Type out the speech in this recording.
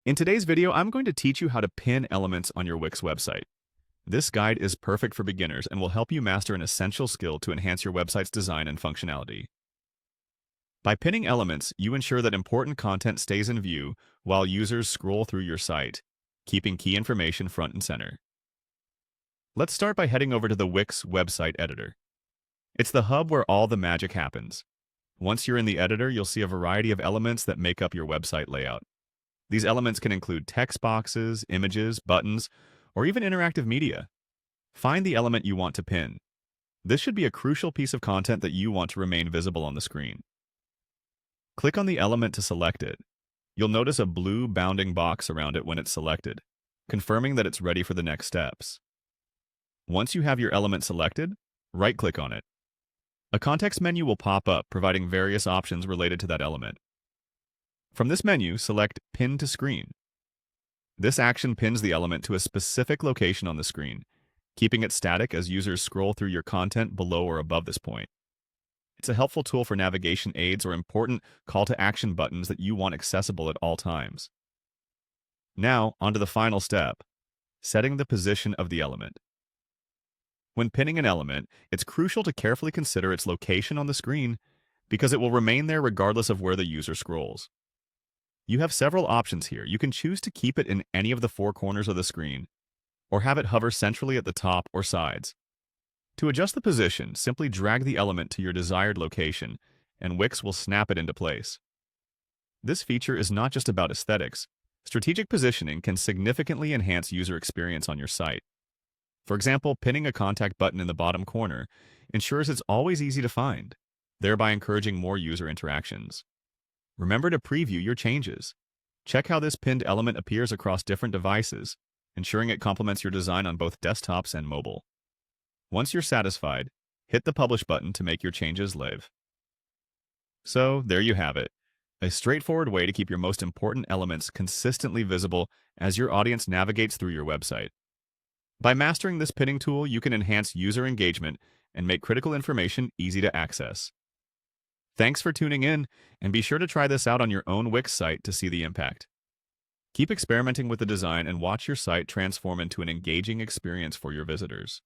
In today's video, I'm going to teach you how to pin elements on your Wix website. This guide is perfect for beginners and will help you master an essential skill to enhance your website's design and functionality. By pinning elements, you ensure that important content stays in view while users scroll through your site, keeping key information front and center. Let's start by heading over to the Wix website editor. It's the hub where all the magic happens. Once you're in the editor, you'll see a variety of elements that make up your website layout. These elements can include text boxes, images, buttons, or even interactive media. Find the element you want to pin. This should be a crucial piece of content that you want to remain visible on the screen. Click on the element to select it. You'll notice a blue bounding box around it when it's selected, confirming that it's ready for the next steps. Once you have your element selected, right-click on it. A context menu will pop up, providing various options related to that element. From this menu, select Pin to Screen. This action pins the element to a specific location on the screen, keeping it static as users scroll through your content below or above this point. It's a helpful tool for navigation aids or important call-to-action buttons that you want accessible at all times. Now, onto the final step, setting the position of the element. When pinning an element, it's crucial to carefully consider its location on the screen because it will remain there regardless of where the user scrolls. You have several options here. You can choose to keep it in any of the four corners of the screen, or have it hover centrally at the top or sides. To adjust the position, simply drag the element to your desired location, and Wix will snap it into place. This feature is not just about aesthetics. Strategic positioning can significantly enhance user experience on your site. For example, pinning a contact button in the bottom corner ensures it's always easy to find, thereby encouraging more user interactions. Remember to preview your changes. Check how this pinned element appears across different devices, ensuring it complements your design on both desktops and mobile. Once you're satisfied, hit the Publish button to make your changes live. So, there you have it. A straightforward way to keep your most important elements consistently visible as your audience navigates through your website. By mastering this pinning tool, you can enhance user engagement and make critical information easy to access. Thanks for tuning in, and be sure to try this out on your own Wix site to see the impact. Keep experimenting with the design and watch your site transform into an engaging experience for your visitors.